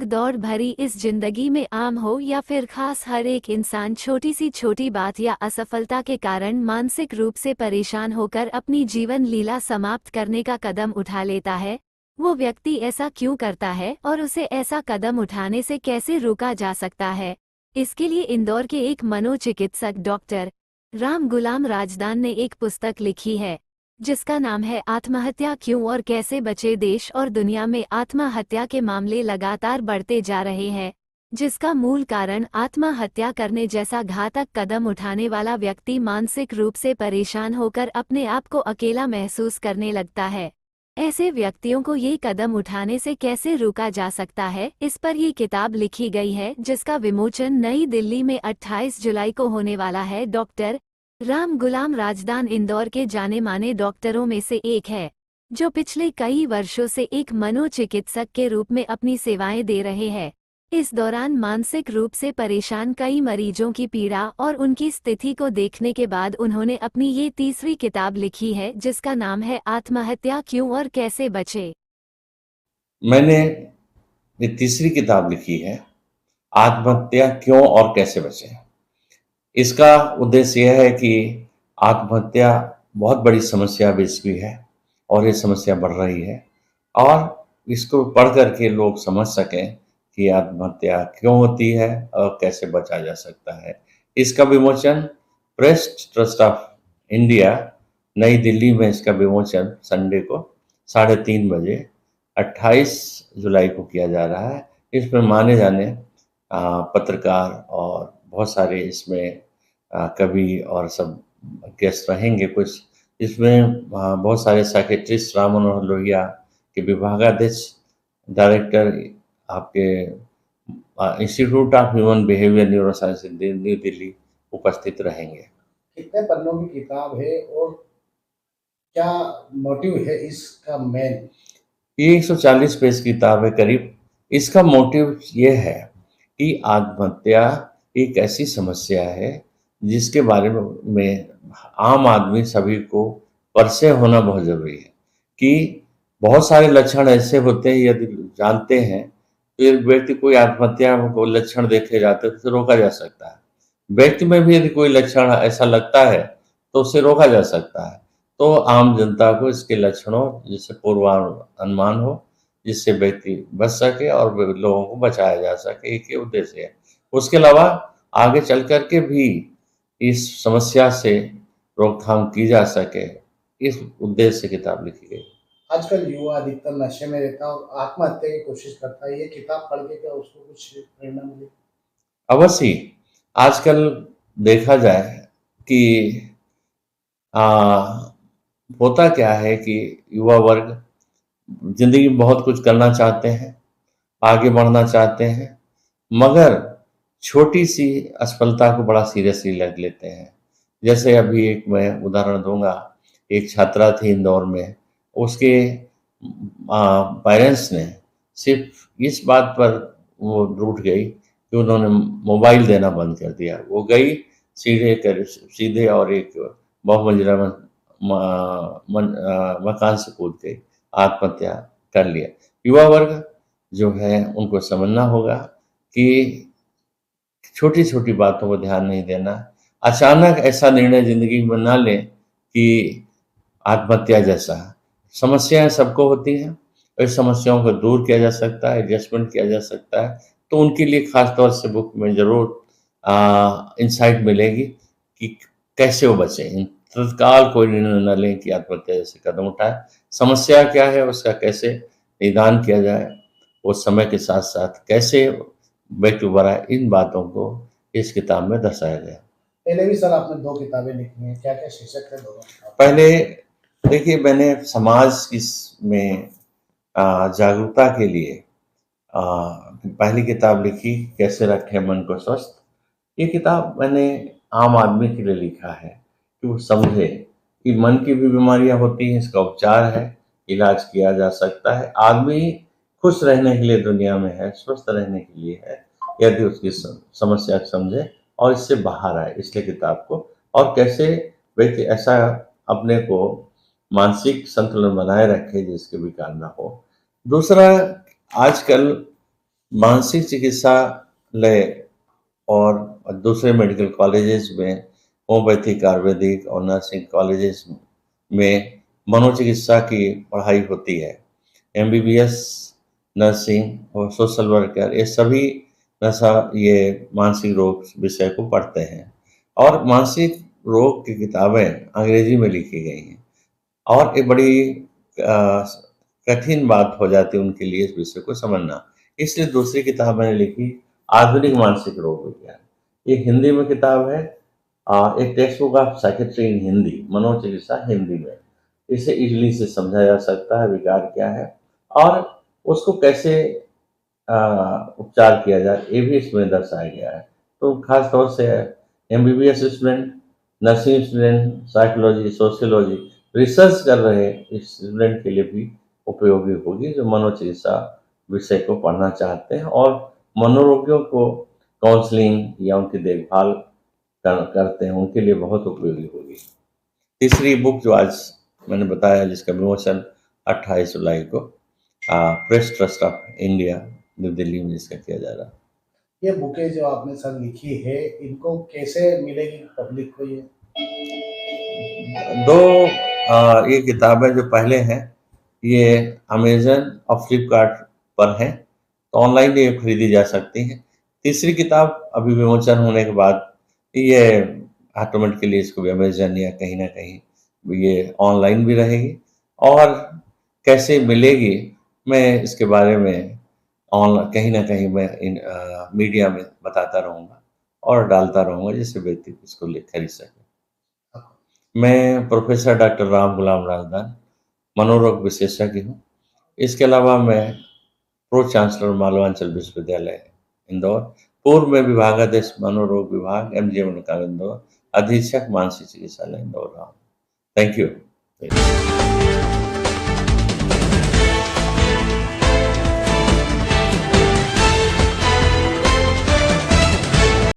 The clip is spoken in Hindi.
भाग दौड़ भरी इस जिंदगी में आम हो या फिर खास, हर एक इंसान छोटी सी छोटी बात या असफलता के कारण मानसिक रूप से परेशान होकर अपनी जीवन लीला समाप्त करने का कदम उठा लेता है। वो व्यक्ति ऐसा क्यों करता है और उसे ऐसा कदम उठाने से कैसे रोका जा सकता है? इसके लिए इंदौर के एक मनोचिकित्सक डॉक्टर राम गुलाम राजदान ने एक पुस्तक लिखी है, जिसका नाम है आत्महत्या क्यों और कैसे बचे। देश और दुनिया में आत्महत्या के मामले लगातार बढ़ते जा रहे हैं, जिसका मूल कारण आत्महत्या करने जैसा घातक कदम उठाने वाला व्यक्ति मानसिक रूप से परेशान होकर अपने आप को अकेला महसूस करने लगता है। ऐसे व्यक्तियों को ये कदम उठाने से कैसे रोका जा सकता है, इस पर ये किताब लिखी गई है, जिसका विमोचन नई दिल्ली में 28 जुलाई को होने वाला है। डॉक्टर राम गुलाम राजदान इंदौर के जाने माने डॉक्टरों में से एक है, जो पिछले कई वर्षों से एक मनोचिकित्सक के रूप में अपनी सेवाएं दे रहे हैं। इस दौरान मानसिक रूप से परेशान कई मरीजों की पीड़ा और उनकी स्थिति को देखने के बाद उन्होंने अपनी ये तीसरी किताब लिखी है, जिसका नाम है आत्महत्या क्यों और कैसे बचे। मैंने ये तीसरी किताब लिखी है, आत्महत्या क्यों और कैसे बचें। इसका उद्देश्य यह है कि आत्महत्या बहुत बड़ी समस्या विश्व की है और ये समस्या बढ़ रही है, और इसको पढ़ कर के लोग समझ सकें कि आत्महत्या क्यों होती है और कैसे बचा जा सकता है। इसका विमोचन प्रेस ट्रस्ट ऑफ इंडिया, नई दिल्ली में इसका विमोचन संडे को 3:30 बजे 28 जुलाई को किया जा रहा है। इसमें माने जाने पत्रकार और बहुत सारे इसमें कवि और सब गेस्ट रहेंगे। कुछ इसमें बहुत सारे साइकेट्रिस्ट, राम मनोहर लोहिया के विभागाध्यक्ष, डायरेक्टर आपके institute of human behaviour neuro science new Delhi उपस्थित रहेंगे। कितने पन्नों की किताब है और क्या मोटिव है इसका मेन? ये 140 पेज की किताब है करीब। इसका मोटिव ये है कि आत्महत्या एक ऐसी समस्या है जिसके बारे में आम आदमी सभी को परिचय होना बहुत ज़रूरी है। कि बहुत सारे लक्षण ऐसे होते हैं, यदि जानते हैं तो एक व्यक्ति कोई आत्महत्या को लक्षण देखे जाते हैं तो रोका जा सकता है। व्यक्ति में भी यदि कोई लक्षण ऐसा लगता है तो उसे रोका जा सकता है। तो आम जनता को इसके लक्षणों जिससे पूर्वानुमान हो, जिससे व्यक्ति बच सके और लोगों को बचाया जा सके, एक ही उद्देश्य है। उसके अलावा आगे चल कर के भी इस समस्या से रोकथाम की जा सके, इस उद्देश्य से किताब लिखी गई। आजकल युवा अधिकतर नशे में रहता है और आत्महत्या की कोशिश करता है। ये किताब पढ़ के क्या उसको कुछ प्रेरणा मिली? अवश्य ही। आजकल देखा जाए कि होता क्या है कि युवा वर्ग जिंदगी में बहुत कुछ करना चाहते हैं, आगे बढ़ना चाहते हैं, मगर छोटी सी असफलता को बड़ा सीरियसली लग लेते हैं। जैसे अभी एक मैं उदाहरण दूंगा, एक छात्रा थी इंदौर में, उसके पेरेंट्स ने सिर्फ इस बात पर वो रूठ गई कि उन्होंने मोबाइल देना बंद कर दिया। वो गई सीधे और एक बहुमंजिला मकान से कूद गई, आत्महत्या कर लिया। युवा वर्ग जो है उनको समझना होगा कि छोटी छोटी बातों को ध्यान नहीं देना। अचानक ऐसा निर्णय जिंदगी में ना लें कि आत्महत्या जैसा। समस्याएं सबको होती हैं और इस समस्याओं को दूर किया जा सकता है, एडजस्टमेंट किया जा सकता है। तो उनके लिए खास तौर से बुक में जरूर इंसाइट मिलेगी कि कैसे वो बचें। तत्काल कोई निर्णय न लें कि आत्महत्या जैसे कदम उठाए। समस्या क्या है उसका कैसे निदान किया जाए, वो समय के साथ साथ कैसे व्यक्ति उभरा, इन बातों को इस किताब में दर्शाया गया। पहले भी सर आपने 2 किताबें लिखी हैं, क्या क्या शीर्षक है दोनों किताब? पहले देखिए, मैंने समाज में जागरूकता के लिए पहली किताब लिखी, कैसे रखें मन को स्वस्थ। ये किताब मैंने आम आदमी के लिए लिखा है कि वो समझे कि मन की भी बीमारियां होती हैं, इसका उपचार है, इलाज किया जा सकता है। आदमी खुश रहने के लिए दुनिया में है, स्वस्थ रहने के लिए है, यदि उसकी समस्या को समझे और इससे बाहर आए, इसलिए किताब को। और कैसे व्यक्ति ऐसा अपने को मानसिक संतुलन बनाए रखे जिसके विकार ना हो। दूसरा, आजकल मानसिक चिकित्सालय और दूसरे मेडिकल कॉलेजेस में होम्योपैथिक, आयुर्वेदिक और नर्सिंग कॉलेजेस में मनोचिकित्सा की पढ़ाई होती है। एमबीबीएस, नर्सिंग और सोशल वर्कर ये सभी ये मानसिक रोग विषय को पढ़ते हैं और मानसिक रोग की किताबें अंग्रेजी में लिखी गई हैं और एक बड़ी कठिन बात हो जाती है उनके लिए इस विषय को समझना। इसलिए दूसरी किताब मैंने लिखी आधुनिक मानसिक रोग विज्ञान। ये हिंदी में किताब है, एक टेक्स्ट बुक ऑफ साइकेट्री इन हिंदी, मनोचिकित्सा हिंदी में। इसे इजली से समझा जा सकता है विकार क्या है और उसको कैसे उपचार किया जाए, ये भी इसमें दर्शाया गया है। तो खास तौर से MBBS student, nursing student, psychology, sociology research कर रहे स्टूडेंट के लिए भी उपयोगी होगी, जो मनोचिकित्सा विषय को पढ़ना चाहते हैं और मनोरोगियों को काउंसलिंग या उनकी देखभाल करते हैं, उनके लिए बहुत उपयोगी होगी। तीसरी बुक जो आज मैंने बताया, जिसका विमोचन 28 जुलाई को press trust of India new Delhi में इसका किया जा रहा है। ये बुकें जो आपने सर लिखी है, इनको कैसे मिलेगी पब्लिक को ये? ये किताबें जो पहले हैं ये अमेजन और फ्लिपकार्ट पर हैं, तो ऑनलाइन ये खरीदी जा सकती हैं। तीसरी किताब अभी विमोचन होने के बाद ये ऑटोमेटिकली इसको भी अमेजन या कहीं ना कहीं ये ऑनलाइन भी रहेगी और कैसे मिलेगी मैं इसके बारे में कहीं ना कहीं मैं मीडिया में बताता रहूँगा और डालता रहूँगा जिससे व्यक्ति इसको खरीद सके। मैं प्रोफेसर डॉक्टर राम गुलाम राजदान मनोरोग विशेषज्ञ हूँ। इसके अलावा मैं प्रो चांसलर मालवांचल विश्वविद्यालय इंदौर, पूर्व में विभागाध्यक्ष मनोरोग विभाग एमजीएम इंदौर, अधीक्षक मानसिक चिकित्सालय इंदौर रहा हूँ। Thank you.